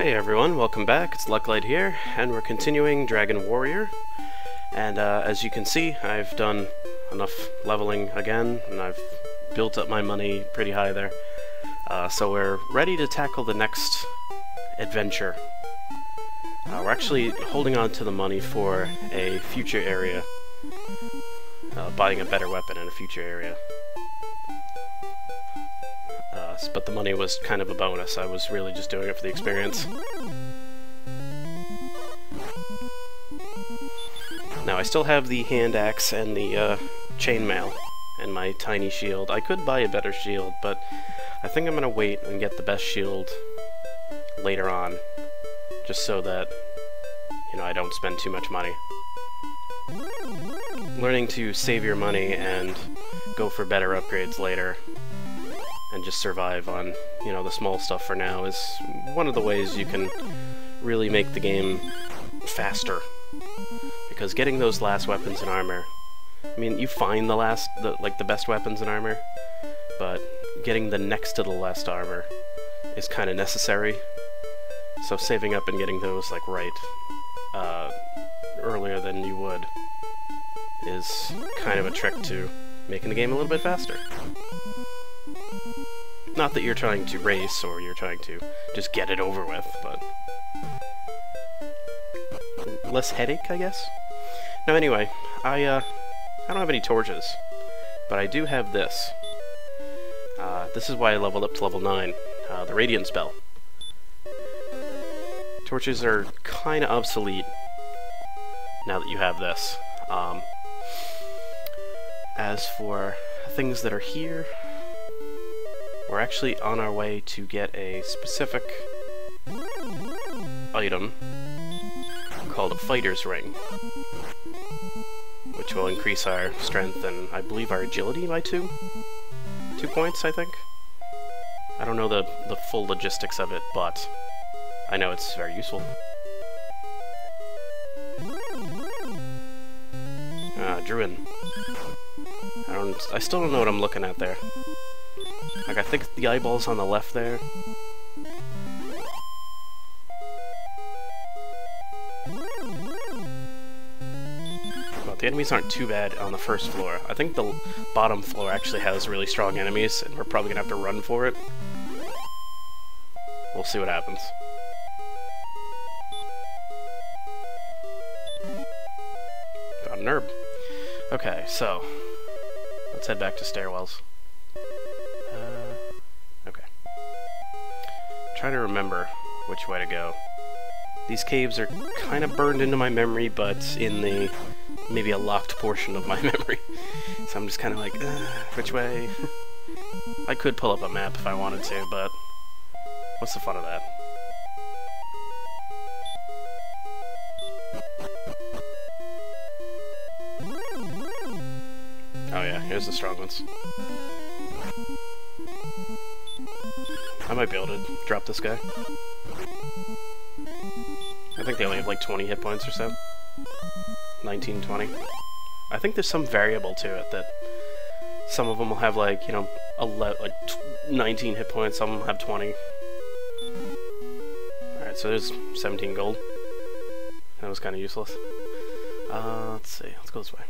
Hey everyone, welcome back. It's Lucklight here, and we're continuing Dragon Warrior. And as you can see, I've done enough leveling again, and I've built up my money pretty high there. So we're ready to tackle the next adventure. We're actually holding on to the money for a future area. Buying a better weapon in a future area. But the money was kind of a bonus. I was really just doing it for the experience. Now I still have the hand axe and the chainmail and my tiny shield. I could buy a better shield, but I think I'm gonna wait and get the best shield later on, just so that, you know, I don't spend too much money. Learning to save your money and go for better upgrades later and just survive on, you know, the small stuff for now is one of the ways you can really make the game faster. Because getting those last weapons and armor, I mean, you find the best weapons and armor, but getting the next to the last armor is kind of necessary. So saving up and getting those, like, earlier than you would is kind of a trick to making the game a little bit faster. Not that you're trying to race or you're trying to just get it over with, but less headache, I guess? Now anyway, I don't have any torches, but I do have this. This is why I leveled up to level 9, the Radiant spell. Torches are kind of obsolete now that you have this. As for things that are here, we're actually on our way to get a specific item called a fighter's ring, which will increase our strength and I believe our agility by 2 points, I think. I don't know the full logistics of it, but I know it's very useful. Druin. I still don't know what I'm looking at there. Like, I think the eyeball's on the left there. Well, the enemies aren't too bad on the first floor. I think the bottom floor actually has really strong enemies, and we're probably gonna have to run for it. We'll see what happens. Got an herb. Okay, so let's head back to stairwells. Okay. Trying to remember which way to go. These caves are kind of burned into my memory, but in the maybe a locked portion of my memory. So I'm just kind of like, which way? I could pull up a map if I wanted to, but what's the fun of that? Oh yeah, here's the strong ones. I might be able to drop this guy. I think they only have like 20 hit points or so. 19, 20. I think there's some variable to it that some of them will have like, you know, 19 hit points, some will have 20. Alright, so there's 17 gold. That was kind of useless. Let's see, let's go this way.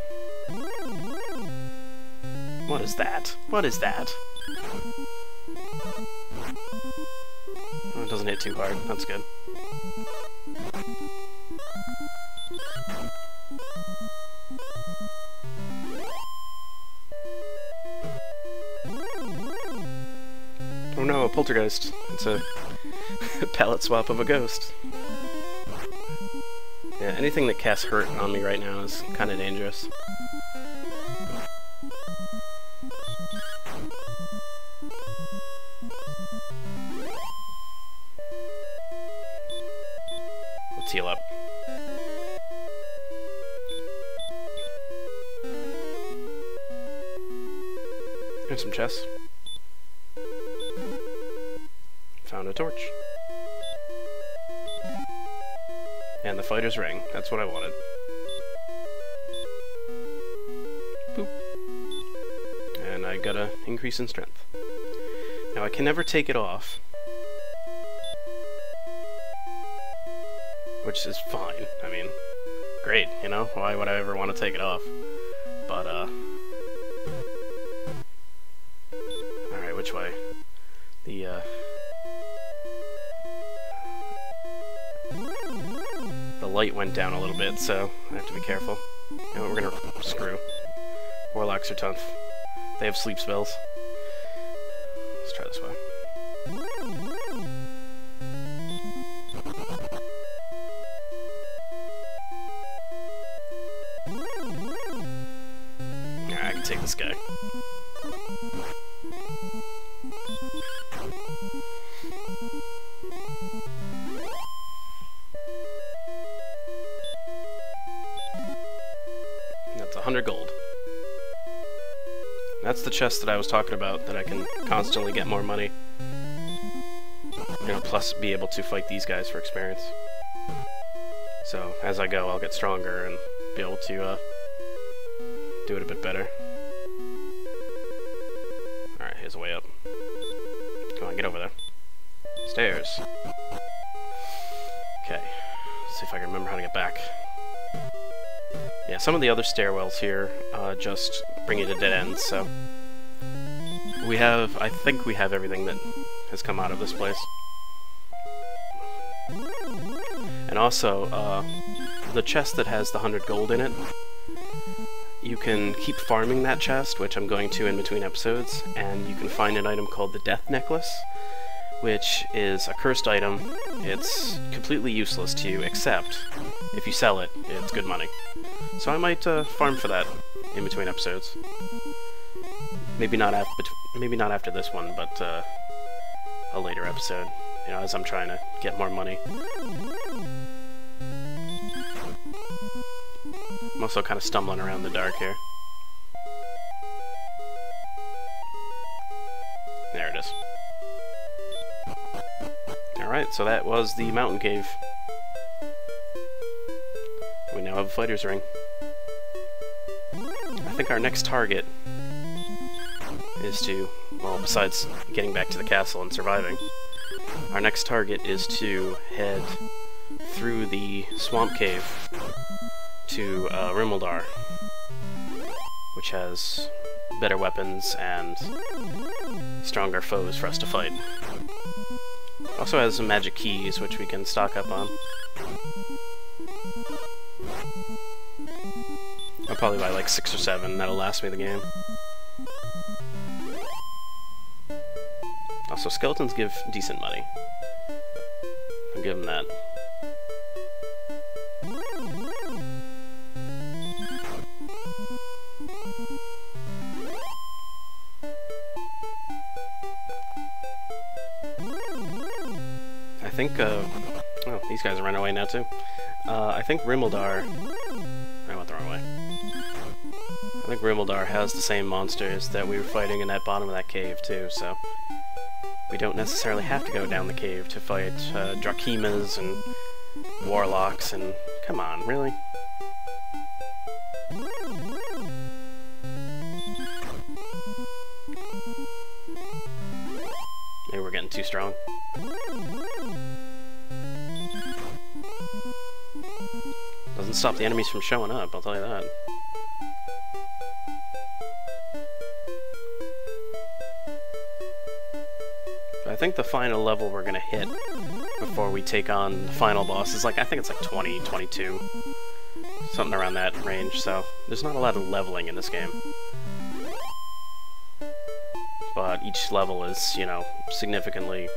What is that? What is that? Oh, it doesn't hit too hard. That's good. Oh no, a poltergeist. It's a palette swap of a ghost. Yeah, anything that casts hurt on me right now is kind of dangerous. Let's heal up. There's some chests. Found a torch. And the fighter's ring. That's what I wanted. Boop. And I got an increase in strength. Now I can never take it off. which is fine. I mean, great, you know? Why would I ever want to take it off? But, alright, which way? The light went down a little bit, so I have to be careful. You know, we're gonna screw. Warlocks are tough. They have sleep spells. Let's try this way. Alright, I can take this guy. That's 100 gold. That's the chest that I was talking about, that I can constantly get more money. You know, plus be able to fight these guys for experience. So, as I go, I'll get stronger and be able to, do it a bit better. Alright, here's a way up. Come on, get over there. Stairs. Okay, let's see if I can remember how to get back. Yeah, some of the other stairwells here just bring you to dead ends, so I think we have everything that has come out of this place. And also, the chest that has the 100 gold in it, you can keep farming that chest, which I'm going to in between episodes, and you can find an item called the Death Necklace, which is a cursed item. It's completely useless to you, except if you sell it, it's good money. So I might farm for that in between episodes. Maybe not after this one, but a later episode. You know, as I'm trying to get more money. I'm also kind of stumbling around in the dark here. There it is. Alright, so that was the mountain cave. We now have a fighter's ring. I think our next target is to, well, besides getting back to the castle and surviving, our next target is to head through the swamp cave to Rimuldar, which has better weapons and stronger foes for us to fight. Also has some magic keys, which we can stock up on. I'll probably buy like 6 or 7, that'll last me the game. Also, skeletons give decent money. I'll give them that. I think, oh, these guys are running away now too. I think Rimuldar... I went the wrong way. I think Rimuldar has the same monsters that we were fighting in that bottom of that cave too, so... we don't necessarily have to go down the cave to fight Drakimas and Warlocks and... come on, really? Maybe we're getting too strong. Doesn't stop the enemies from showing up, I'll tell you that. I think the final level we're gonna hit before we take on the final boss is like, I think it's like 20, 22. Something around that range, so there's not a lot of leveling in this game. But each level is, you know, significantly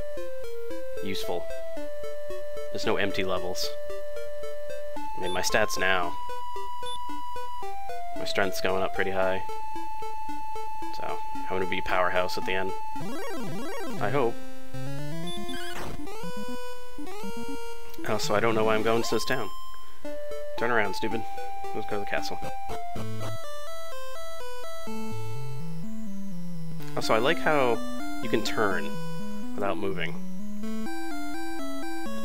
useful. There's no empty levels. I mean, my stats now, my strength's going up pretty high. So, I'm gonna be powerhouse at the end. I hope. Also, I don't know why I'm going to this town. Turn around, stupid. Let's go to the castle. Also, I like how you can turn without moving.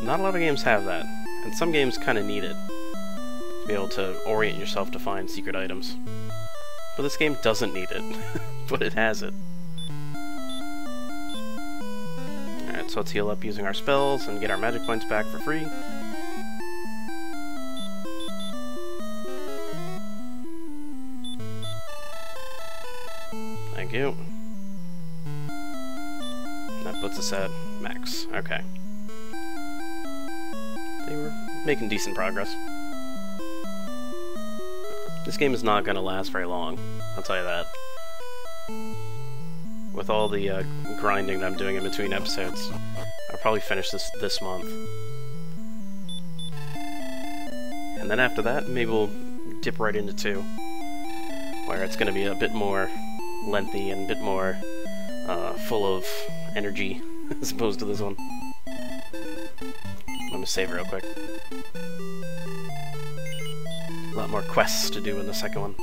Not a lot of games have that, and some games kind of need it to be able to orient yourself to find secret items. But this game doesn't need it, but it has it. Alright, so let's heal up using our spells and get our magic points back for free. this at? Max. Okay. They were making decent progress. This game is not going to last very long, I'll tell you that. With all the grinding that I'm doing in between episodes, I'll probably finish this month. And then after that, maybe we'll dip right into 2, where it's going to be a bit more lengthy and a bit more full of energy as opposed to this one. Let me save real quick. A lot more quests to do in the second one.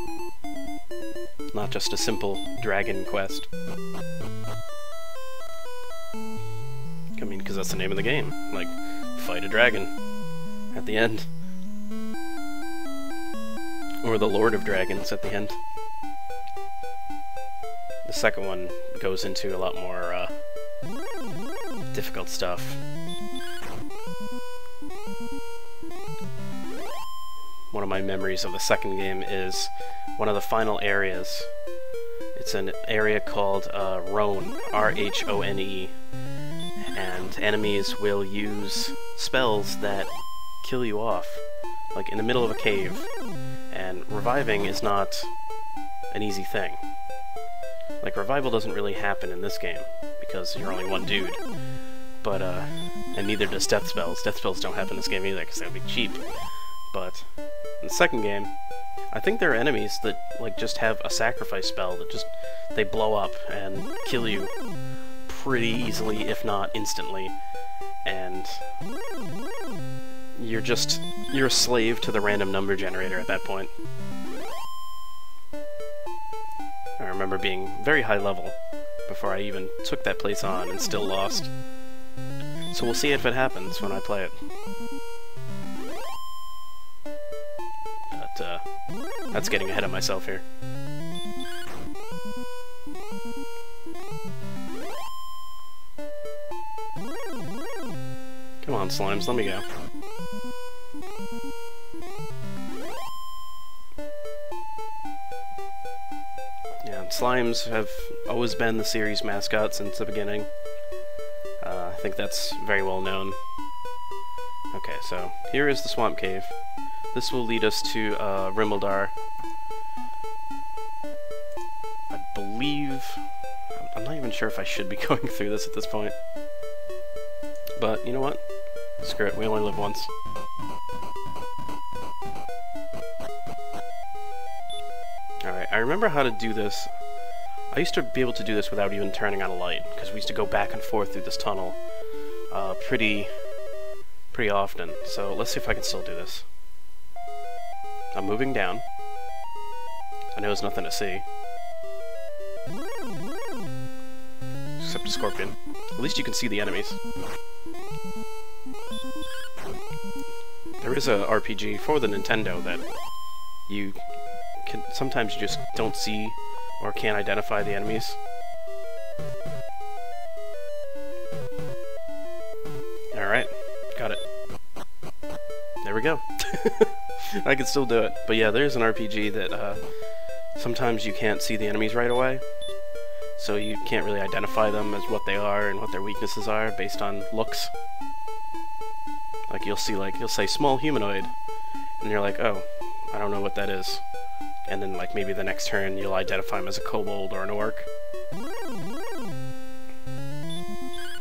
Not just a simple dragon quest. I mean, because that's the name of the game. Like, fight a dragon at the end. Or the Lord of Dragons at the end. The second one goes into a lot more difficult stuff. One of my memories of the second game is one of the final areas. It's an area called Rhone, R-H-O-N-E, and enemies will use spells that kill you off, like in the middle of a cave, and reviving is not an easy thing. Like, revival doesn't really happen in this game, because you're only one dude, but, and neither does death spells. Death spells don't happen in this game either, because that would be cheap. But in the second game, I think there are enemies that, like, just have a sacrifice spell that just, they blow up and kill you pretty easily, if not instantly, and you're a slave to the random number generator at that point. I remember being very high level before I even took that place on and still lost. So we'll see if it happens when I play it. But, that's getting ahead of myself here. Come on, slimes, let me go. Yeah, slimes have always been the series mascot since the beginning. I think that's very well known. Okay, so here is the Swamp Cave. This will lead us to Rimuldar. I believe... I'm not even sure if I should be going through this at this point. But, you know what? Screw it, we only live once. Alright, I remember how to do this. I used to be able to do this without even turning on a light, because we used to go back and forth through this tunnel pretty often. So let's see if I can still do this. I'm moving down. I know there's nothing to see. Except a scorpion. At least you can see the enemies. There is a RPG for the Nintendo that you can... Sometimes you just don't see or can't identify the enemies. Alright, got it. There we go. I can still do it. But yeah, there's an RPG that sometimes you can't see the enemies right away, so you can't really identify them as what they are and what their weaknesses are based on looks. Like, you'll say small humanoid, and you're like, oh, I don't know what that is. And then, like, maybe the next turn you'll identify them as a kobold or an orc.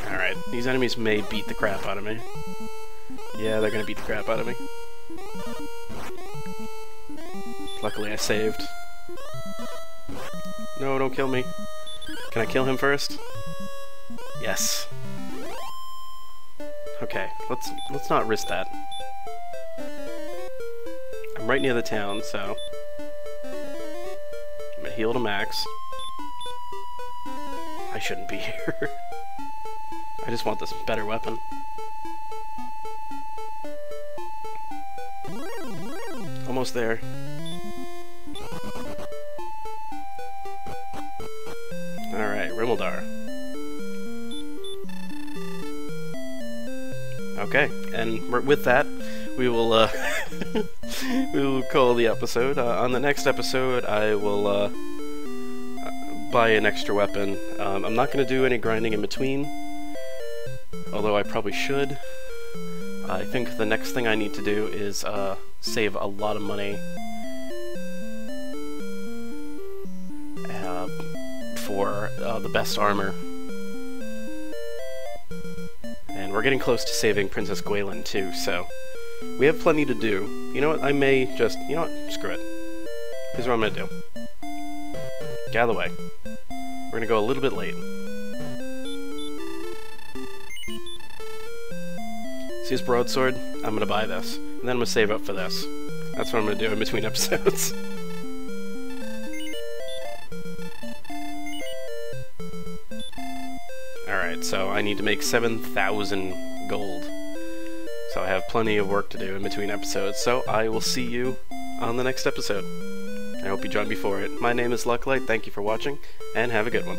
Alright, these enemies may beat the crap out of me. Yeah, they're gonna beat the crap out of me. Luckily I saved. No, don't kill me. Can I kill him first? Yes. Okay, let's not risk that. I'm right near the town, so I'm gonna heal to max. I shouldn't be here. I just want this better weapon. Almost there. Alright, Rimuldar. Okay, and with that, we will we will call the episode. On the next episode, I will buy an extra weapon. I'm not going to do any grinding in between. although I probably should. I think the next thing I need to do is save a lot of money for the best armor. And we're getting close to saving Princess Gwaelin too, so we have plenty to do. You know what, I may just, you know what, screw it. Here's what I'm gonna do. Get out of the way. We're gonna go a little bit late. See this broadsword? I'm gonna buy this. And then I'm gonna save up for this. That's what I'm gonna do in between episodes. Alright, so I need to make 7,000 gold. So I have plenty of work to do in between episodes, so I will see you on the next episode. I hope you join me for it. My name is Lucklight, thank you for watching, and have a good one.